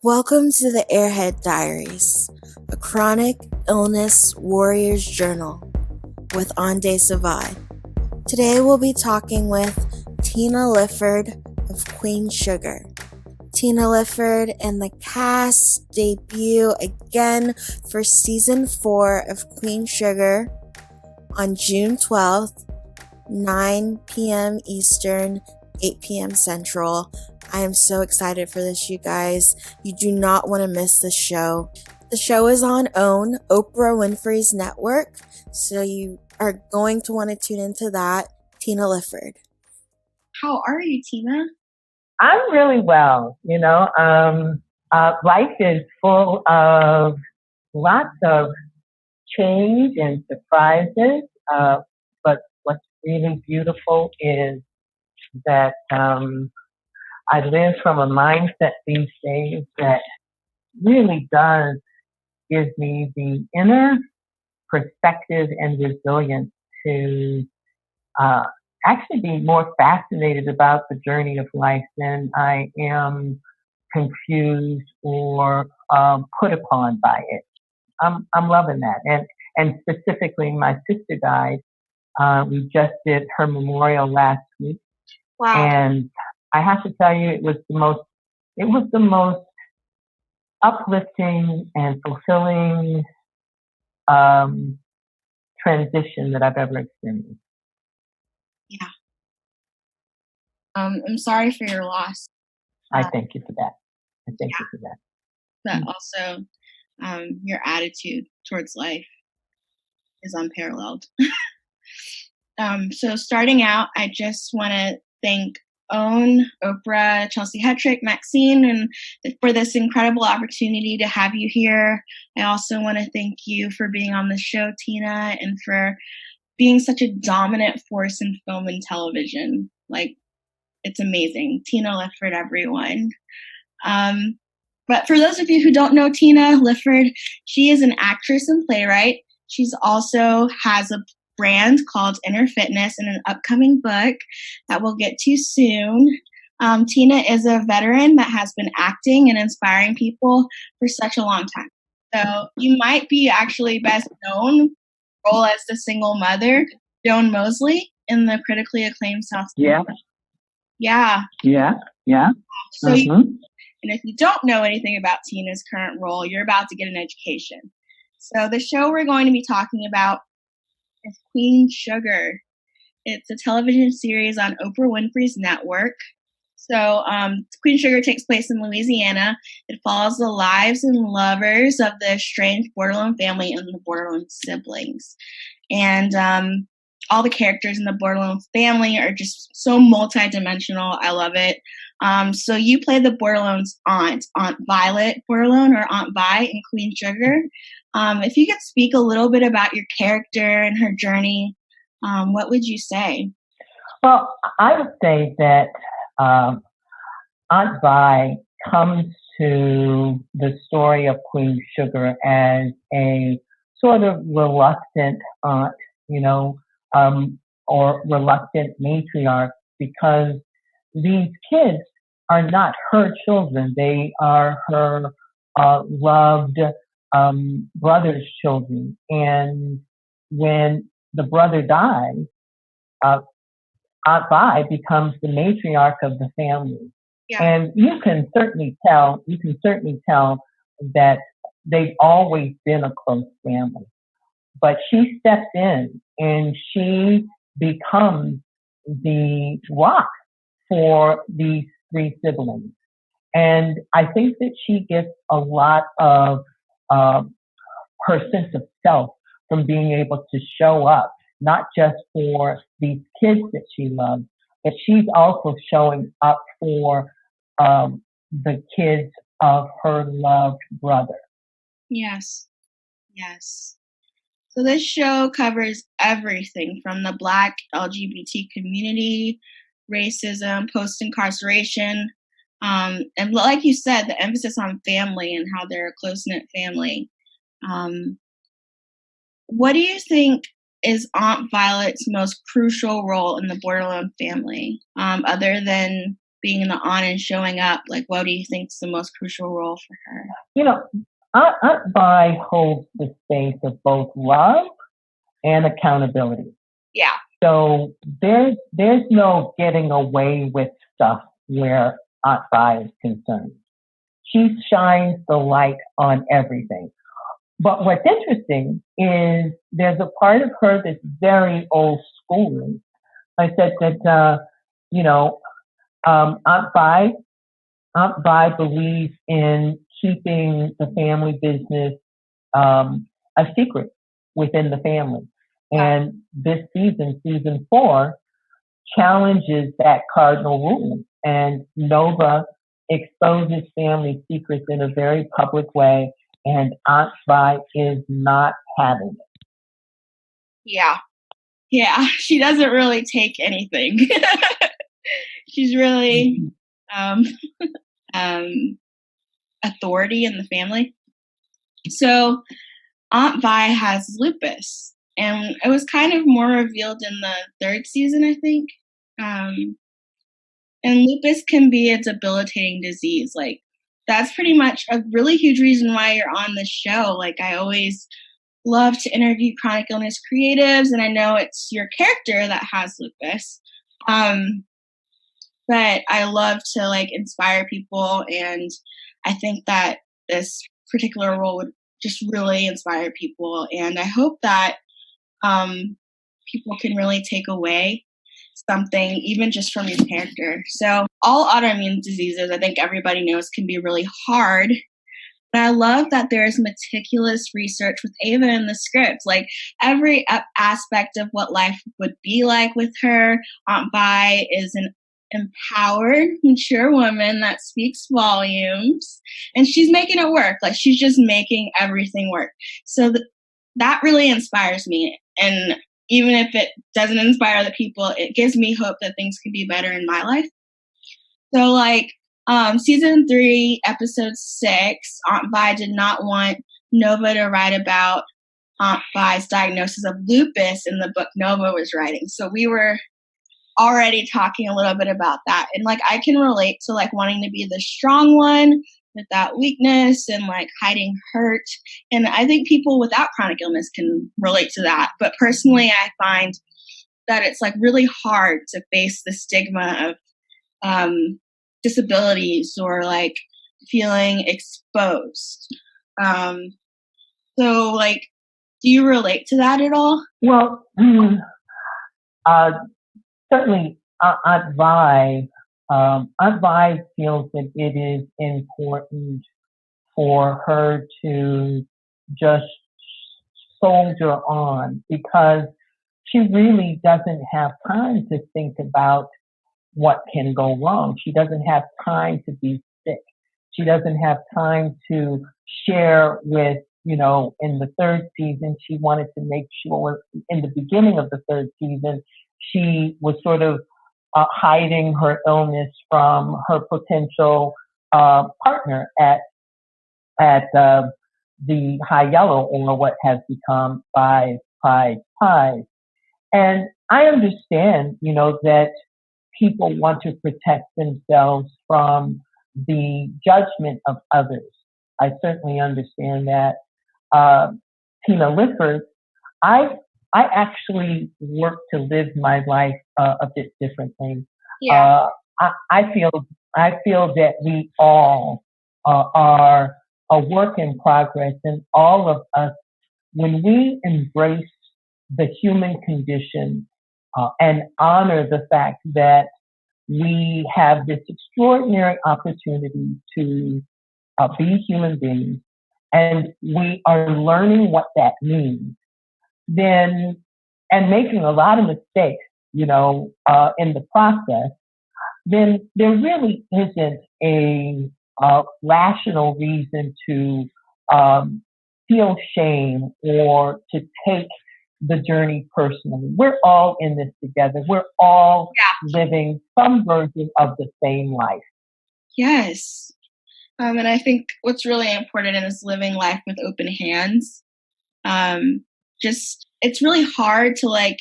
Welcome to the Airhead Diaries, a chronic illness warrior's journal with Ande Savad. Today we'll be talking with Tina Lifford of Queen Sugar. Tina Lifford and the cast debut again for season 4 of Queen Sugar on June 12th, 9 p.m. Eastern, 8 p.m. Central. I am so excited for this, you guys. You do not want to miss the show. The show is on OWN, Oprah Winfrey's network, so you are going to want to tune into that. Tina Lifford. How are you, Tina? I'm really well. Life is full of lots of change and surprises, but what's really beautiful is that I live from a mindset these days that really does give me the inner perspective and resilience to actually be more fascinated about the journey of life than I am confused or put upon by it. I'm loving that, and specifically, my sister died. We just did her memorial last week. Wow. And I have to tell you, it was the most uplifting and fulfilling transition that I've ever experienced. Yeah. I'm sorry for your loss. I thank you for that. I thank you for that. But also, your attitude towards life is unparalleled. So starting out, I just want to thank OWN, Oprah, Chelsea Hetrick, Maxine, and for this incredible opportunity to have you here. I also want to thank you for being on the show, Tina, and for being such a dominant force in film and television. Like, it's amazing. Tina Lifford, everyone. But for those of you who don't know Tina Lifford, she is an actress and playwright. She's also has a brand called Inner Fitness and an upcoming book that we'll get to soon. Tina is a veteran that has been acting and inspiring people for such a long time. So you might be actually best known role as the single mother, Joan Mosley, in the critically acclaimed South. Yeah. So and if you don't know anything about Tina's current role, you're about to get an education. So the show we're going to be talking about is Queen Sugar. It's a television series on Oprah Winfrey's network. So Queen Sugar takes place in Louisiana. It follows the lives and lovers of the estranged Bordelon family and the Bordelon siblings. And all the characters in the Bordelon family are just so multidimensional. I love it. So you play the Bordelon's Aunt Violet Bordelon, or Aunt Vi in Queen Sugar. If you could speak a little bit about your character and her journey, what would you say? Well, I would say that Aunt Vi comes to the story of Queen Sugar as a sort of reluctant aunt, or reluctant matriarch, because these kids are not her children. They are her loved brother's children. And when the brother dies, Aunt Vi becomes the matriarch of the family. Yeah. And you can certainly tell that they've always been a close family. But she steps in and she becomes the rock for these 3 siblings. And I think that she gets a lot of her sense of self from being able to show up, not just for these kids that she loves, but she's also showing up for the kids of her loved brother. Yes. So this show covers everything from the Black LGBT community, racism, post-incarceration, and like you said, the emphasis on family and how they're a close-knit family. What do you think is Aunt Violet's most crucial role in the Bordelon family, other than being the aunt and showing up? Like, what do you think is the most crucial role for her? You know, Aunt Vi holds the space of both love and accountability. Yeah. So there's no getting away with stuff where Aunt Vi is concerned. She shines the light on everything. But what's interesting is there's a part of her that's very old school. I said that, Aunt Vi believes in keeping the family business a secret within the family. And this season 4, challenges that cardinal rule. And Nova exposes family secrets in a very public way, and Aunt Vi is not having it. Yeah. Yeah, she doesn't really take anything. She's really authority in the family. So Aunt Vi has lupus, and it was kind of more revealed in the 3rd season, I think. And lupus can be a debilitating disease. Like, that's pretty much a really huge reason why you're on this show. Like, I always love to interview chronic illness creatives, and I know it's your character that has lupus. But I love to like inspire people, and I think that this particular role would just really inspire people, and I hope that people can really take away something even just from your character. So all autoimmune diseases, I think everybody knows, can be really hard. But I love that there is meticulous research with Ava in the script. Like, every aspect of what life would be like with her. Aunt Vi is an empowered, mature woman that speaks volumes, and she's making it work. Like, she's just making everything work. So that really inspires me. And even if it doesn't inspire other people, it gives me hope that things can be better in my life. So, like, season 3, episode 6, Aunt Vi did not want Nova to write about Aunt Vi's diagnosis of lupus in the book Nova was writing. So we were already talking a little bit about that. And like, I can relate to like wanting to be the strong one without weakness and like hiding hurt. And I think people without chronic illness can relate to that. But personally, I find that it's like really hard to face the stigma of disabilities or like feeling exposed. So like, do you relate to that at all? Well, certainly Aunt Vi feels that it is important for her to just soldier on, because she really doesn't have time to think about what can go wrong. She doesn't have time to be sick. She doesn't have time to share with, in the 3rd season, she wanted to make sure in the beginning of the 3rd season, she was sort of hiding her illness from her potential partner at the High Yellow, or what has become Five Pies. And I understand, that people want to protect themselves from the judgment of others. I certainly understand that. Tina Lifford, I actually work to live my life a bit differently. Yeah. I feel that we all are a work in progress, and all of us, when we embrace the human condition and honor the fact that we have this extraordinary opportunity to be human beings, and we are learning what that means, then, and making a lot of mistakes, in the process, then there really isn't a rational reason to feel shame or to take the journey personally. We're all in this together. We're all living some version of the same life. Yes. And I think what's really important is living life with open hands. It's really hard to like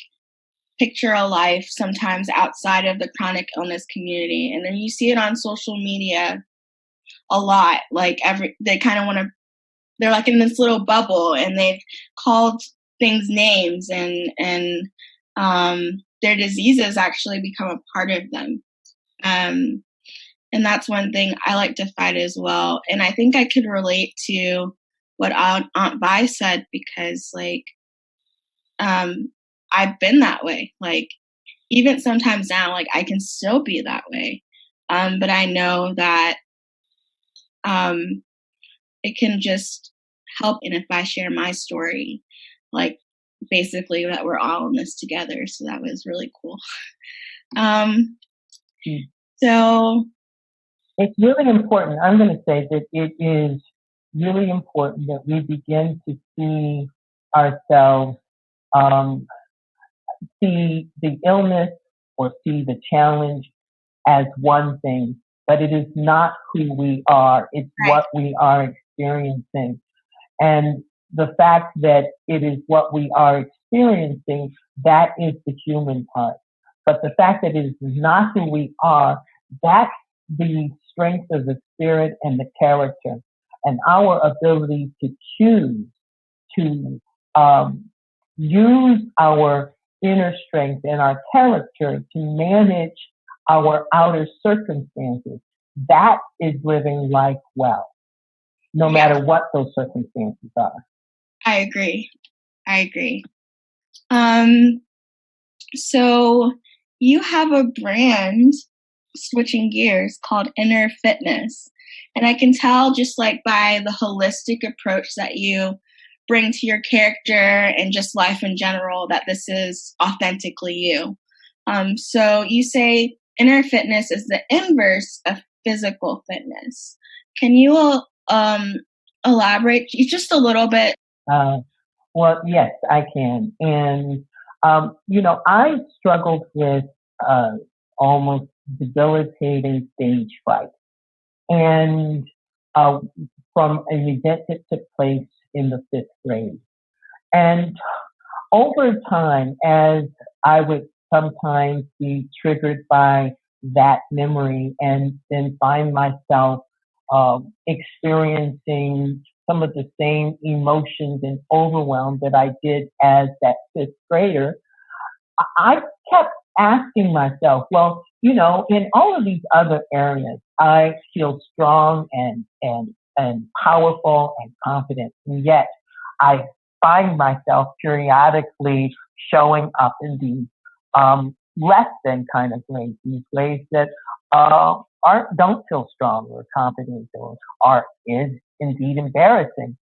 picture a life sometimes outside of the chronic illness community. And then you see it on social media a lot. Like they kind of want to, they're like in this little bubble and they've called things names and their diseases actually become a part of them. And that's one thing I like to fight as well. And I think I could relate to what Aunt Vi said because like, I've been that way. Like even sometimes now, like I can still be that way. But I know that it can just help. And if I share my story, like basically that we're all in this together. So that was really cool. So it's really important. I'm going to say that it is really important that we begin to see ourselves, see the illness or see the challenge as one thing, but it is not who we are. It's right. what we are experiencing. And the fact that it is what we are experiencing, that is the human part. But the fact that it is not who we are, that's the strength of the spirit and the character and our ability to choose to use our inner strength and our character to manage our outer circumstances. That is living life well, no matter what those circumstances are. I agree. So you have a brand, switching gears, called Inner Fitness. And I can tell just like by the holistic approach that you bring to your character and just life in general that this is authentically you. So you say inner fitness is the inverse of physical fitness. Can you elaborate just a little bit? Well, yes, I can. And, I struggled with almost debilitating stage fright. And from an event that took place in the 5th grade. And over time, as I would sometimes be triggered by that memory and then find myself experiencing some of the same emotions and overwhelm that I did as that 5th grader, I kept asking myself, well, in all of these other areas, I feel strong and powerful and confident. And yet I find myself periodically showing up in these less than kind of ways, these ways that don't feel strong or confident or is indeed embarrassing.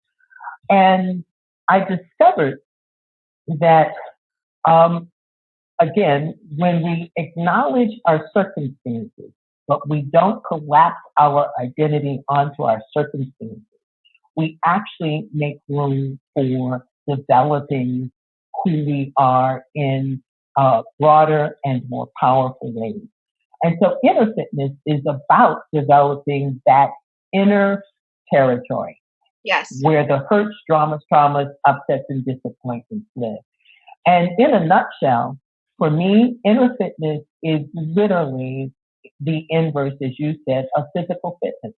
And I discovered that, again, when we acknowledge our circumstances, but we don't collapse our identity onto our circumstances, we actually make room for developing who we are in broader and more powerful ways. And so inner fitness is about developing that inner territory. Yes. Where the hurts, traumas, upsets, and disappointments live. And in a nutshell, for me, inner fitness is literally the inverse, as you said, of physical fitness.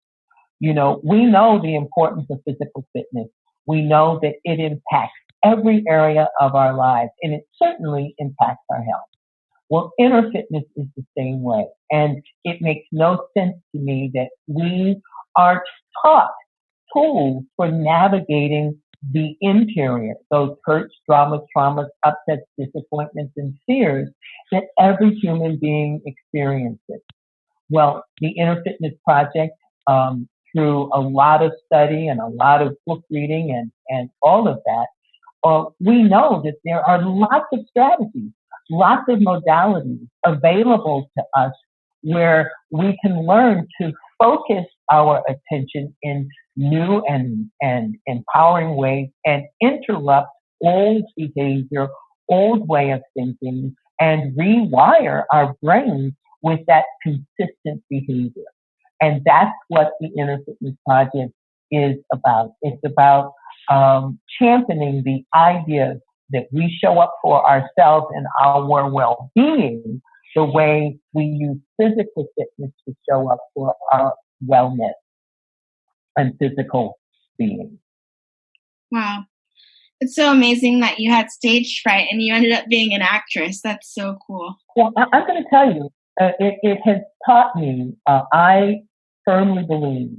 We know the importance of physical fitness. We know that it impacts every area of our lives, and it certainly impacts our health. Well, inner fitness is the same way. And it makes no sense to me that we are taught tools for navigating the interior, those hurts, traumas, upsets, disappointments, and fears that every human being experiences. Well, the Inner Fitness Project, through a lot of study and a lot of book reading and all of that, we know that there are lots of strategies, lots of modalities available to us where we can learn to focus our attention in new and empowering ways and interrupt old behavior, old way of thinking, and rewire our brains with that consistent behavior. And that's what the Inner Fitness Project is about. It's about championing the ideas, that we show up for ourselves and our well-being the way we use physical fitness to show up for our wellness and physical being. Wow. It's so amazing that you had stage fright and you ended up being an actress. That's so cool. Well, I'm going to tell you, it has taught me, I firmly believe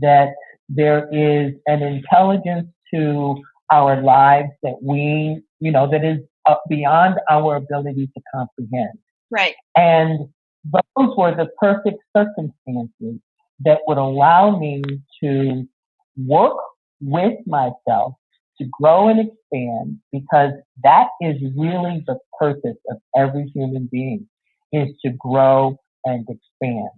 that there is an intelligence to our lives that that is beyond our ability to comprehend. Right. And those were the perfect circumstances that would allow me to work with myself to grow and expand, because that is really the purpose of every human being, is to grow and expand.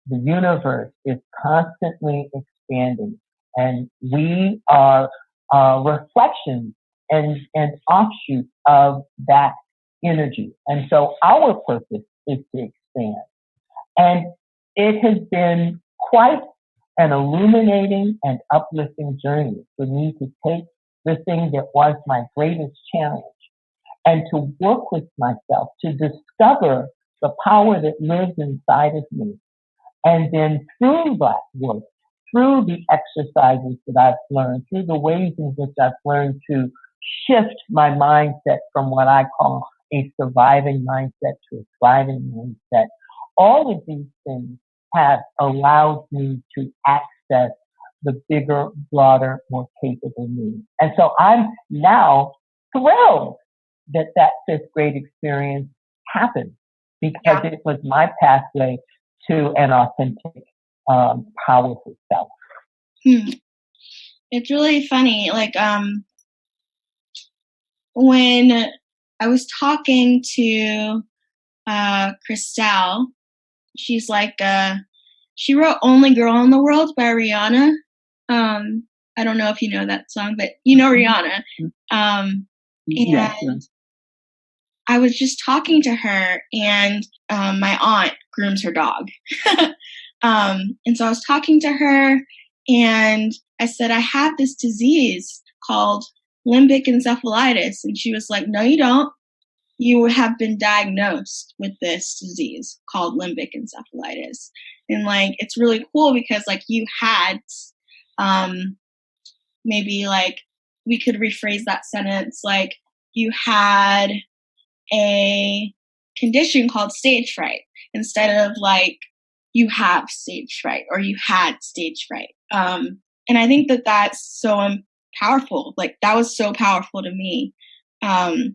The universe is constantly expanding, and we are reflections and offshoots of that energy. And so our purpose is to expand. And it has been quite an illuminating and uplifting journey for me to take the thing that was my greatest challenge and to work with myself to discover the power that lives inside of me. And then through that work, through the exercises that I've learned, through the ways in which I've learned to shift my mindset from what I call a surviving mindset to a thriving mindset, all of these things have allowed me to access the bigger, broader, more capable me. And so I'm now thrilled that fifth grade experience happened, because it was my pathway to an authentic, powerful self. It's really funny. Like, when I was talking to Christelle, she's like, she wrote Only Girl in the World by Rihanna. I don't know if you know that song, but you know Rihanna. And I was just talking to her, and my aunt grooms her dog. And so I was talking to her, and I said, I have this disease called limbic encephalitis. And she was like, no, you don't. You have been diagnosed with this disease called limbic encephalitis. And like, it's really cool because like you had, maybe like we could rephrase that sentence, like you had a condition called stage fright instead of like you have stage fright or you had stage fright. And I think that that's so powerful. Like that was so powerful to me. And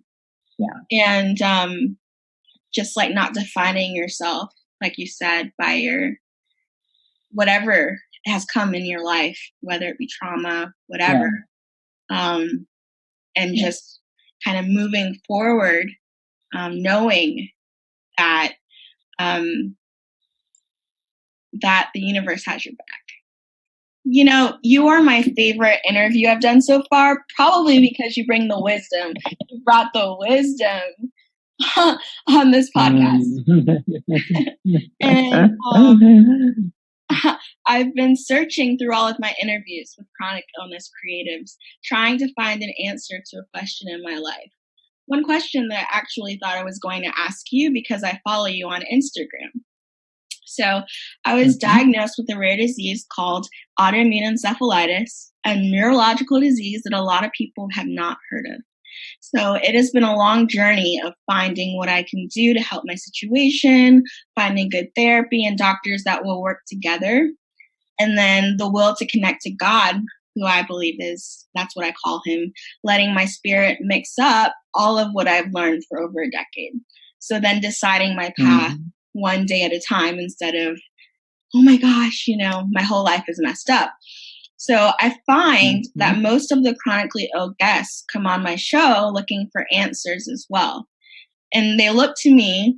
just like not defining yourself, like you said, by your whatever has come in your life, whether it be trauma, whatever. And just kind of moving forward, knowing that that the universe has your back. You know, you are my favorite interview I've done so far, probably because you bring the wisdom. You brought the wisdom on this podcast. And I've been searching through all of my interviews with chronic illness creatives, trying to find an answer to a question in my life. One question that I actually thought I was going to ask you because I follow you on Instagram. So I was diagnosed with a rare disease called autoimmune encephalitis, a neurological disease that a lot of people have not heard of. So it has been a long journey of finding what I can do to help my situation, finding good therapy and doctors that will work together, and then the will to connect to God, who I believe is, that's what I call him, letting my spirit mix up all of what I've learned for over a decade. So then deciding my path one day at a time instead of, oh my gosh, you know, my whole life is messed up. So I find that most of the chronically ill guests come on my show looking for answers as well. And they look to me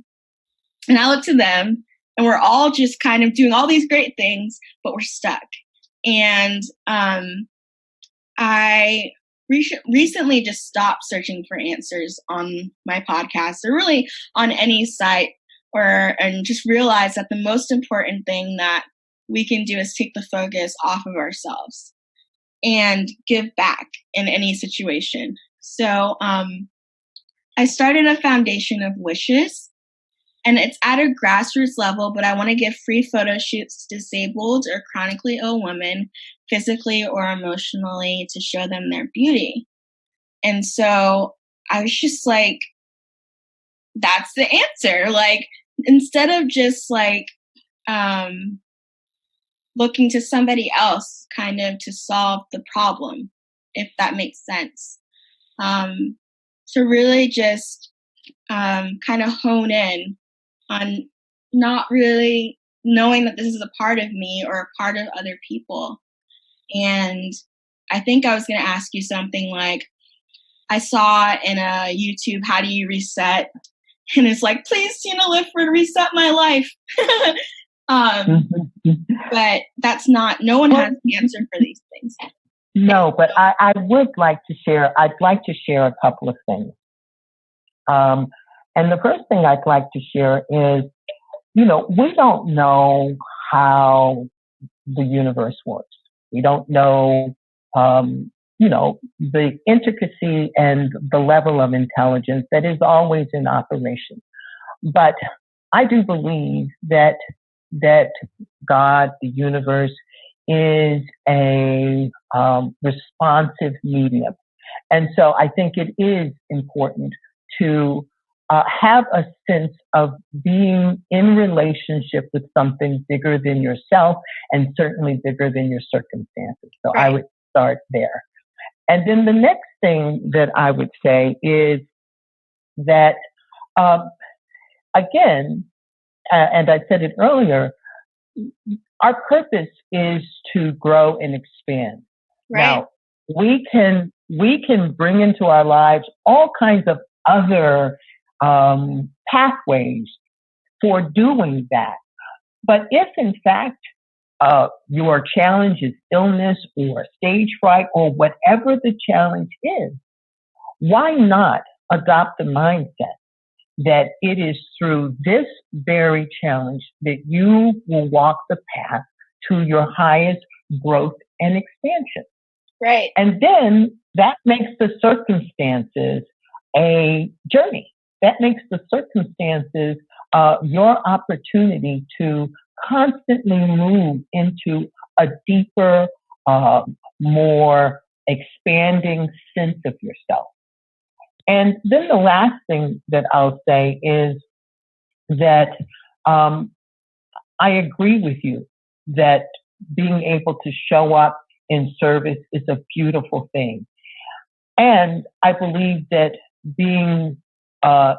and I look to them, and we're all just kind of doing all these great things, but we're stuck. And I recently just stopped searching for answers on my podcast or really on any site, and just realized that the most important thing that we can do is take the focus off of ourselves and give back in any situation. So I started a foundation of wishes, and it's at a grassroots level, but I want to give free photo shoots to disabled or chronically ill women, physically or emotionally, to show them their beauty. And so I was just like, that's the answer. Like, instead of just like looking to somebody else kind of to solve the problem, if that makes sense. To really just kind of hone in on not really knowing that this is a part of me or a part of other people. And I think I was going to ask you something like, I saw in a YouTube, how do you reset? And it's like, please, Tina Lifford, reset my life. But that's not, no one has the answer for these things. No, but I would like to share, I'd like to share a couple of things. And the first thing I'd like to share is, we don't know how the universe works. We don't know, the intricacy and the level of intelligence that is always in operation. But I do believe that God, the universe, is a responsive medium. And so I think it is important to have a sense of being in relationship with something bigger than yourself and certainly bigger than your circumstances. So I would start there. And then the next thing that I would say is that, again, and I said it earlier, our purpose is to grow and expand. Now, we can bring into our lives all kinds of other pathways for doing that. But if in fact your challenge is illness or stage fright or whatever the challenge is, why not adopt the mindset that it is through this very challenge that you will walk the path to your highest growth and expansion. Right. And then that makes the circumstances a journey. That makes the circumstances your opportunity to constantly move into a deeper, more expanding sense of yourself. And then the last thing that I'll say is that I agree with you that being able to show up in service is a beautiful thing. And I believe that being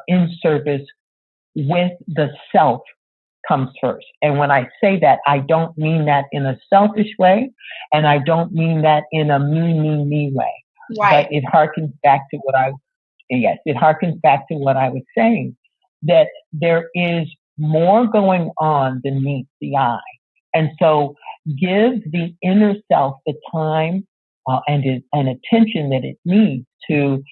in service with the self comes first. And when I say that, I don't mean that in a selfish way, and I don't mean that in a me way. Right. But it harkens back to what I was saying, that there is more going on than meets the eye. And so give the inner self the time and attention that it needs to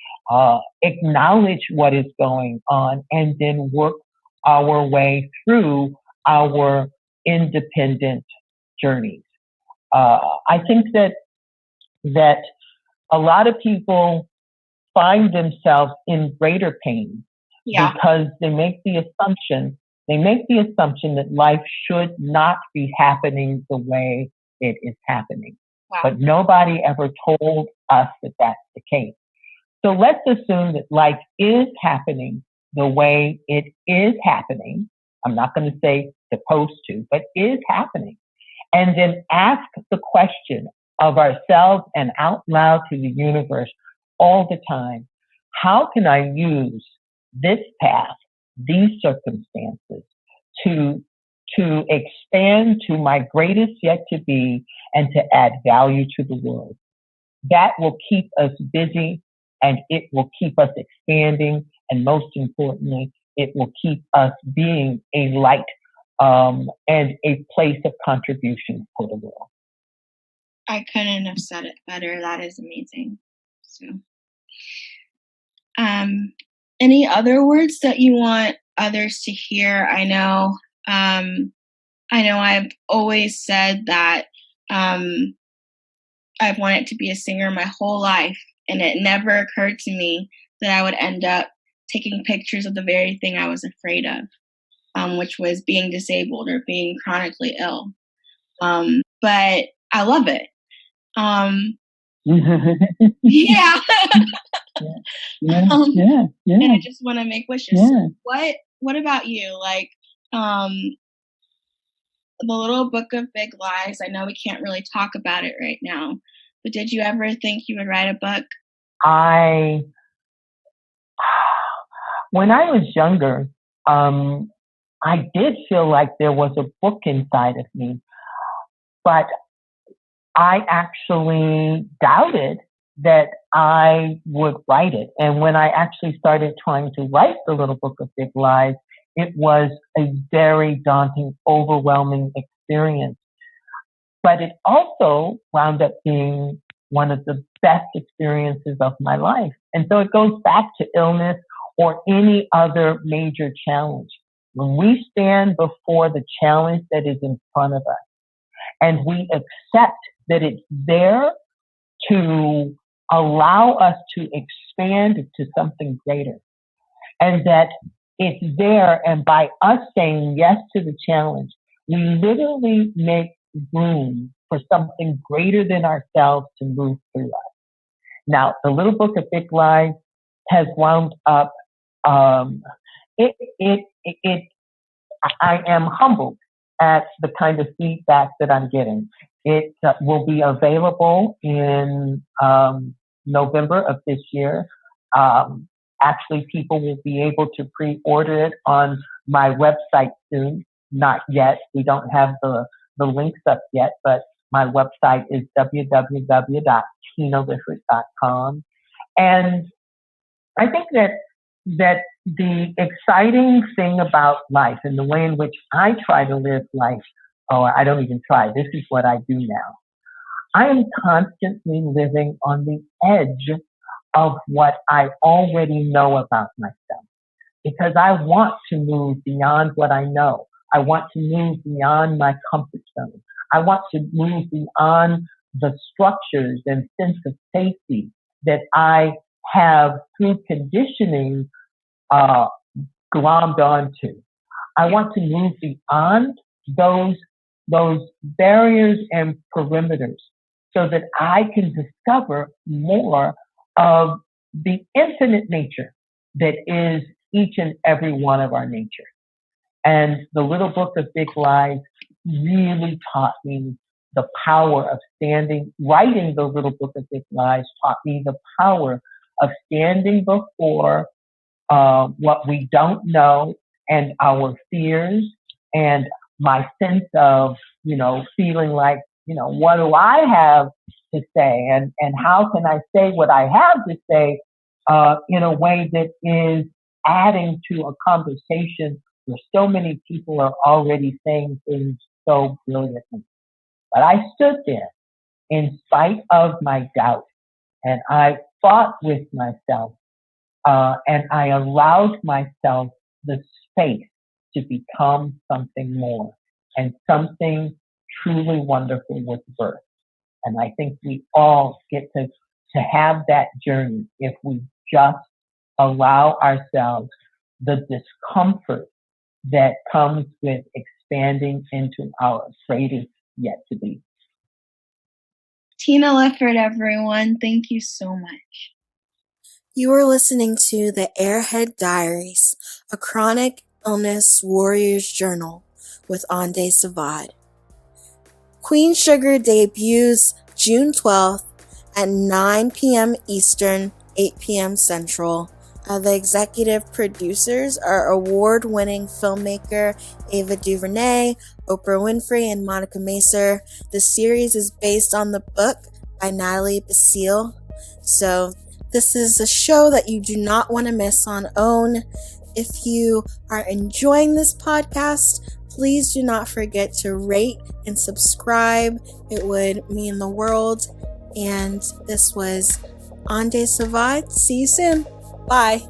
acknowledge what is going on and then work our way through our independent journeys. I think that a lot of people find themselves in greater pain because they make the assumption that life should not be happening the way it is happening. Wow. But nobody ever told us that that's the case. So let's assume that life is happening the way it is happening. I'm not going to say supposed to, but is happening. And then ask the question of ourselves and out loud to the universe all the time: how can I use this path, these circumstances, to expand to my greatest yet to be and to add value to the world? That will keep us busy, and it will keep us expanding, and most importantly, it will keep us being a light and a place of contribution for the world. I couldn't have said it better. That is amazing. So, any other words that you want others to hear? I know I've always said that I've wanted to be a singer my whole life, And it never occurred to me that I would end up taking pictures of the very thing I was afraid of, which was being disabled or being chronically ill. But I love it. Yeah. And I just want to make wishes. Yeah. So what about you? Like, the Little Book of Big Lies, I know we can't really talk about it right now, but did you ever think you would write a book? When I was younger, I did feel like there was a book inside of me, but I actually doubted that I would write it. And when I actually started trying to write the Little Book of Big Lies, it was a very daunting, overwhelming experience. But it also wound up being one of the best experiences of my life. And so it goes back to illness or any other major challenge. When we stand before the challenge that is in front of us and we accept that it's there to allow us to expand to something greater, and that it's there, and by us saying yes to the challenge, we literally make room for something greater than ourselves to move through us. Now, the Little Book of Big Lies has wound up, I am humbled at the kind of feedback that I'm getting. It will be available in November of this year. Actually, people will be able to pre-order it on my website soon. Not yet. We don't have the links up yet, but my website is www.tinalifford.com. And I think that the exciting thing about life and the way in which I try to live life, I don't even try, this is what I do now. I am constantly living on the edge of what I already know about myself, because I want to move beyond what I know. I want to move beyond my comfort zone. I want to move beyond the structures and sense of safety that I have through conditioning glommed onto. I want to move beyond those barriers and perimeters so that I can discover more of the infinite nature that is each and every one of our nature. And the Little Book of Big Lies really taught me the power of writing the Little Book of Big Lies taught me the power of standing before what we don't know and our fears and my sense of, feeling like, what do I have to say, and how can I say what I have to say in a way that is adding to a conversation where so many people are already saying things so brilliantly. But I stood there in spite of my doubt, and I fought with myself, and I allowed myself the space to become something more, and something truly wonderful was birthed. And I think we all get to have that journey if we just allow ourselves the discomfort that comes with expanding into our greatest yet to be. Tina Lifford, everyone, thank you so much. You are listening to the Airhead Diaries, a chronic illness warrior's journal with Ande Savad. Queen Sugar debuts June 12th at 9 p.m. Eastern, 8 p.m. Central. The executive producers are award-winning filmmaker Ava DuVernay, Oprah Winfrey, and Monica Macer. The series is based on the book by Natalie Basile. So this is a show that you do not want to miss on OWN. If you are enjoying this podcast, please do not forget to rate and subscribe. It would mean the world. And this was Ande Savad. See you soon. Bye.